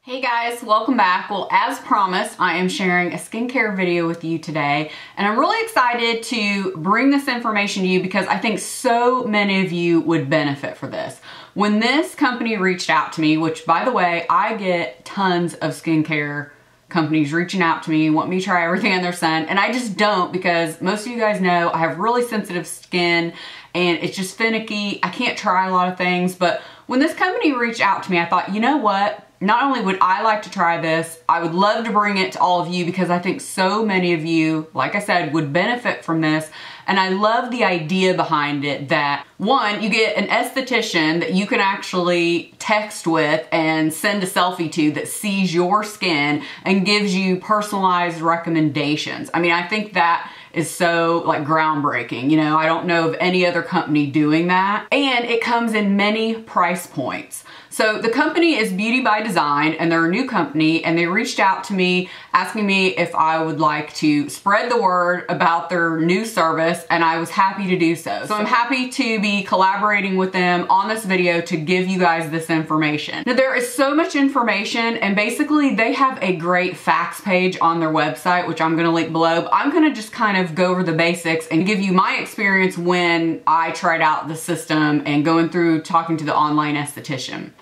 Hey guys, welcome back. Well, as promised, I am sharing a skincare video with you today, and I'm really excited to bring this information to you because I think so many of you would benefit for this. When this company reached out to me, which by the way, I get tons of skincare companies reaching out to me, want me to try everything under the sun, and I just don't because most of you guys know I have really sensitive skin and it's just finicky. I can't try a lot of things, but when this company reached out to me, I thought, you know what? Not only would I like to try this, I would love to bring it to all of you because I think so many of you, like I said, would benefit from this. And I love the idea behind it that, one, you get an esthetician that you can actually text with and send a selfie to that sees your skin and gives you personalized recommendations. I mean, I think that is so like groundbreaking. You know, I don't know of any other company doing that. And it comes in many price points. So the company is Beauty by Design, and they're a new company, and they reached out to me asking me if I would like to spread the word about their new service, and I was happy to do so. So I'm happy to be collaborating with them on this video to give you guys this information. Now there is so much information, and basically they have a great facts page on their website, which I'm gonna link below. But I'm gonna just kind of go over the basics and give you my experience when I tried out the system and going through talking to the online esthetician.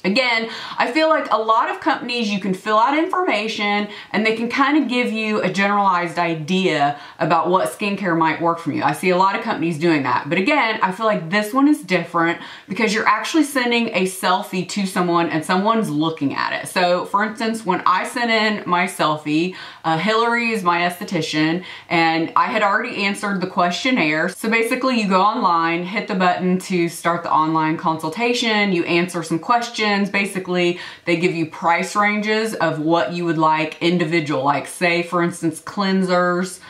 Again, I feel like a lot of companies, you can fill out information and they can kind of give you a generalized idea about what skincare might work for you. I see a lot of companies doing that. But again, I feel like this one is different because you're actually sending a selfie to someone and someone's looking at it. So for instance, when I sent in my selfie, Hillary is my esthetician, and I had already answered the questionnaire. So basically you go online, hit the button to start the online consultation, you answer some questions. Basically, they give you price ranges of what you would like individual, like say for instance, cleansers,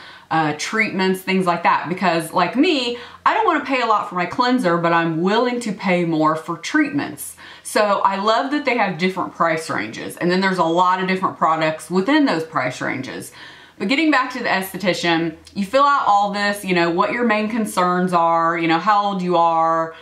treatments, things like that. Because like me, I don't want to pay a lot for my cleanser, but I'm willing to pay more for treatments. So I love that they have different price ranges. And then there's a lot of different products within those price ranges. But getting back to the esthetician, you fill out all this, you know, what your main concerns are, you know, how old you are,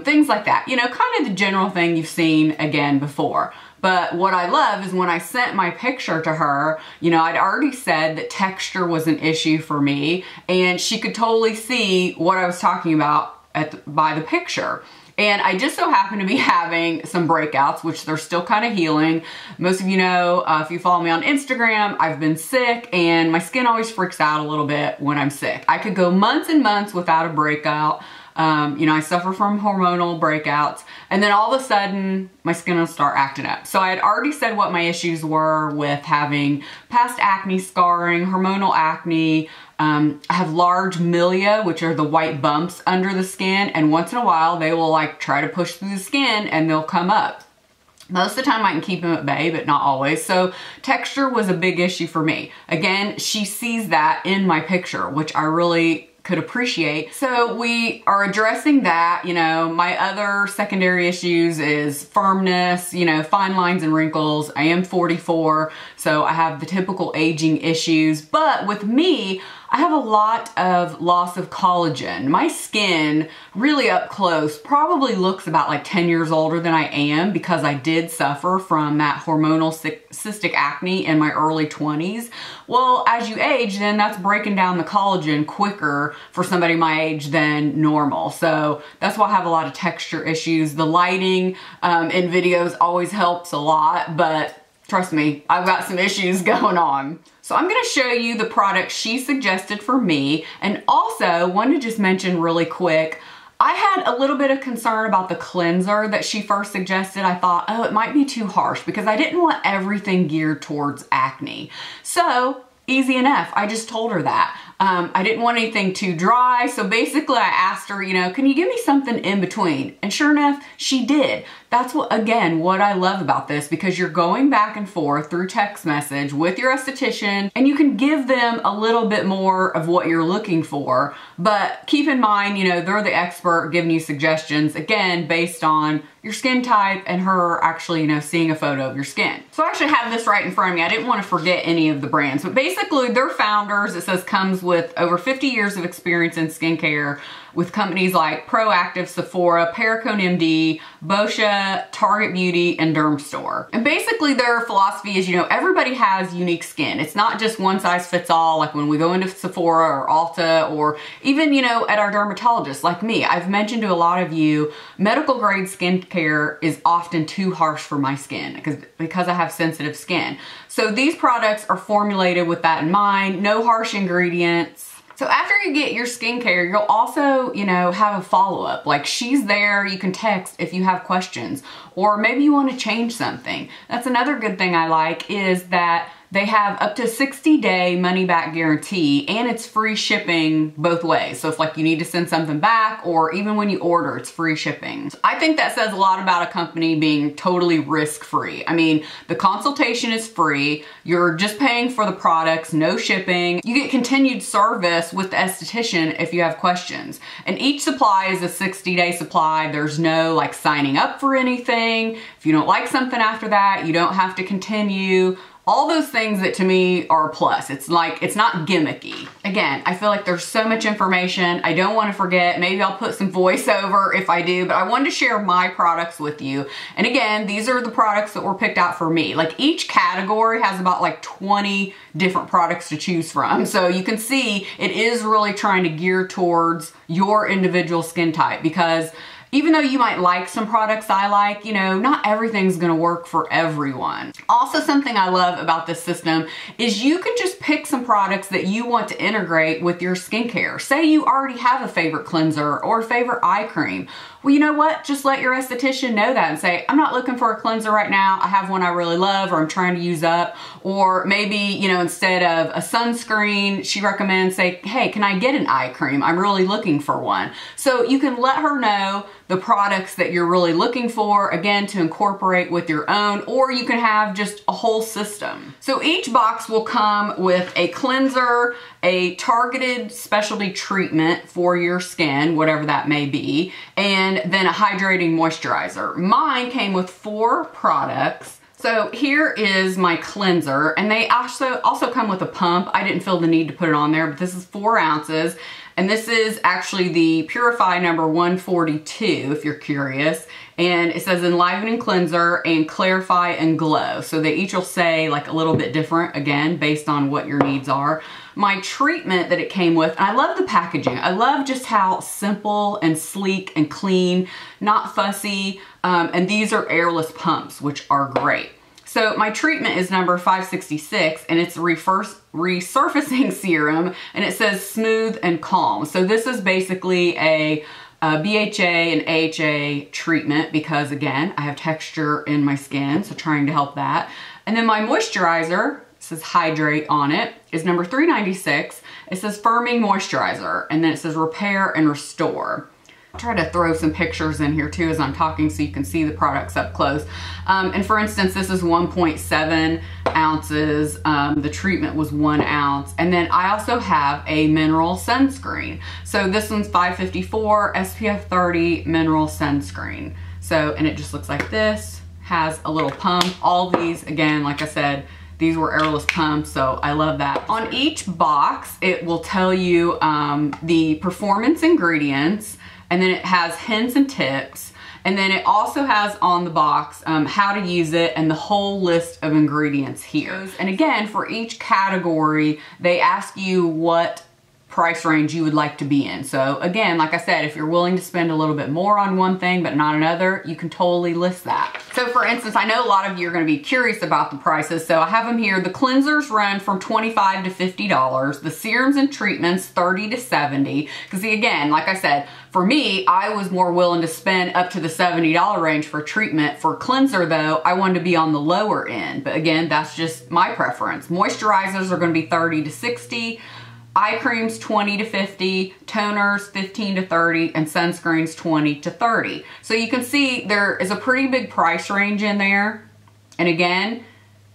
things like that. You know, kind of the general thing you've seen again before. But what I love is when I sent my picture to her, you know, I'd already said that texture was an issue for me, and she could totally see what I was talking about by the picture. And I just so happen to be having some breakouts, which they're still kind of healing. Most of you know, if you follow me on Instagram, I've been sick and my skin always freaks out a little bit when I'm sick. I could go months and months without a breakout. You know, I suffer from hormonal breakouts, and then all of a sudden my skin will start acting up. So I had already said what my issues were with having past acne scarring, hormonal acne. I have large milia, which are the white bumps under the skin, and once in a while they will like try to push through the skin and they'll come up. Most of the time I can keep them at bay, but not always. So texture was a big issue for me. Again, she sees that in my picture, which I really could appreciate. So we are addressing that. You know, my other secondary issues is firmness, you know, fine lines and wrinkles. I am 44, so I have the typical aging issues. But with me, I have a lot of loss of collagen. My skin, really up close, probably looks about like 10 years older than I am because I did suffer from that hormonal cystic acne in my early 20s. Well, as you age, then that's breaking down the collagen quicker for somebody my age than normal. So that's why I have a lot of texture issues. The lighting in videos always helps a lot, but trust me, I've got some issues going on. So I'm gonna show you the product she suggested for me, and also wanted to just mention really quick, I had a little bit of concern about the cleanser that she first suggested. I thought, oh, it might be too harsh because I didn't want everything geared towards acne. So easy enough, I just told her that. I didn't want anything too dry, so basically I asked her, you know, can you give me something in between? And sure enough, she did. That's what, again, what I love about this, because you're going back and forth through text message with your esthetician, and you can give them a little bit more of what you're looking for. But keep in mind, you know, they're the expert giving you suggestions, again, based on your skin type and her actually, you know, seeing a photo of your skin. So I actually have this right in front of me. I didn't want to forget any of the brands, but basically they're founders. It says comes with over 50 years of experience in skincare. with companies like Proactive, Sephora, Perricone MD, Boscia, Target Beauty, and Dermstore. And basically their philosophy is, you know, everybody has unique skin. It's not just one size fits all, like when we go into Sephora or Ulta, or even, you know, at our dermatologist like me. I've mentioned to a lot of you, medical grade skincare is often too harsh for my skin because I have sensitive skin. So these products are formulated with that in mind, no harsh ingredients. So after you get your skincare, you'll also, you know, have a follow-up. Like, she's there, you can text if you have questions, or maybe you want to change something. That's another good thing I like, is that they have up to 60-day money-back guarantee, and it's free shipping both ways. So if like you need to send something back, or even when you order, it's free shipping. So I think that says a lot about a company being totally risk-free. I mean, the consultation is free. You're just paying for the products, no shipping. You get continued service with the esthetician if you have questions. And each supply is a 60-day supply. There's no like signing up for anything. If you don't like something after that, you don't have to continue. All those things that to me are a plus. It's like, it's not gimmicky. Again, I feel like there's so much information. I don't want to forget. Maybe I'll put some voiceover if I do, but I wanted to share my products with you. And again, these are the products that were picked out for me. Like, each category has about like 20 different products to choose from. So you can see it is really trying to gear towards your individual skin type, because even though you might like some products I like, you know, not everything's gonna work for everyone. Also, something I love about this system is you can just pick some products that you want to integrate with your skincare. Say you already have a favorite cleanser or a favorite eye cream. Well, you know what? Just let your esthetician know that and say, I'm not looking for a cleanser right now. I have one I really love, or I'm trying to use up. Or maybe, you know, instead of a sunscreen, she recommends, say, hey, can I get an eye cream? I'm really looking for one. So you can let her know the products that you're really looking for, again, to incorporate with your own, or you can have just a whole system. So each box will come with a cleanser, a targeted specialty treatment for your skin, whatever that may be, and then a hydrating moisturizer. Mine came with 4 products. So here is my cleanser, and they also come with a pump. I didn't feel the need to put it on there, but this is 4 ounces. And this is actually the Purify number 142, if you're curious. And it says Enlivening Cleanser and Clarify and Glow. So they each will say like a little bit different, again, based on what your needs are. My treatment that it came with, and I love the packaging. I love just how simple and sleek and clean, not fussy. And these are airless pumps, which are great. So my treatment is number 566, and it's resurfacing serum, and it says smooth and calm. So this is basically a BHA and AHA treatment, because again, I have texture in my skin, so trying to help that. And then my moisturizer, it says hydrate on it, is number 396. It says firming moisturizer, and then it says repair and restore. I'll try to throw some pictures in here too as I'm talking so you can see the products up close. And for instance, this is 1.7 ounces. The treatment was 1 ounce. And then I also have a mineral sunscreen. So this one's 554 SPF 30 mineral sunscreen. So, and it just looks like this, has a little pump. All these, again, like I said, these were airless pumps, so I love that. On each box, it will tell you the performance ingredients, and then it has hints and tips. And then it also has on the box how to use it and the whole list of ingredients here. And again, for each category, they ask you what price range you would like to be in. So again, like I said, if you're willing to spend a little bit more on one thing but not another, you can totally list that. So for instance, I know a lot of you are going to be curious about the prices, so I have them here. The cleansers run from $25 to $50. The serums and treatments, $30 to $70. Because again, like I said, for me, I was more willing to spend up to the $70 range for treatment. For cleanser though, I wanted to be on the lower end. But again, that's just my preference. Moisturizers are going to be $30 to $60. Eye creams, $20 to $50, toners, $15 to $30, and sunscreens, $20 to $30. So you can see there is a pretty big price range in there. And again,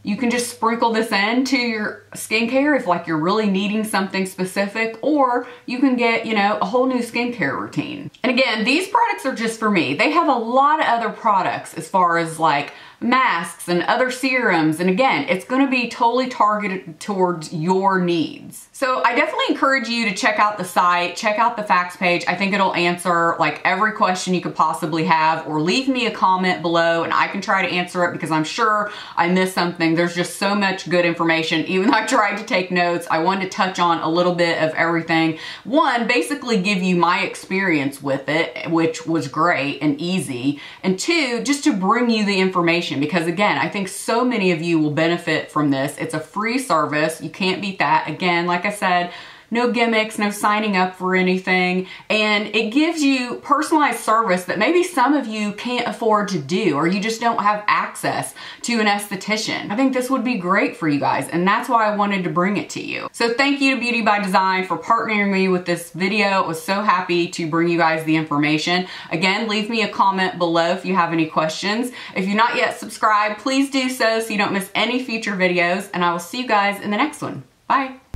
you can just sprinkle this into your skincare if like you're really needing something specific, or you can get, you know, a whole new skincare routine. And again, these products are just for me. They have a lot of other products as far as like masks and other serums. And again, it's going to be totally targeted towards your needs. So I definitely encourage you to check out the site, check out the facts page. I think it'll answer like every question you could possibly have, or leave me a comment below and I can try to answer it because I'm sure I missed something. There's just so much good information. Even though I tried to take notes, I wanted to touch on a little bit of everything. One, basically give you my experience with it, which was great and easy. And two, just to bring you the information, because again, I think so many of you will benefit from this. It's a free service. You can't beat that. Again, like I said, no gimmicks, no signing up for anything, and it gives you personalized service that maybe some of you can't afford to do, or you just don't have access to an esthetician. I think this would be great for you guys, and that's why I wanted to bring it to you. So thank you to Beauty by Design for partnering me with this video. I was so happy to bring you guys the information. Again, leave me a comment below if you have any questions. If you're not yet subscribed, please do so you don't miss any future videos, and I will see you guys in the next one. Bye.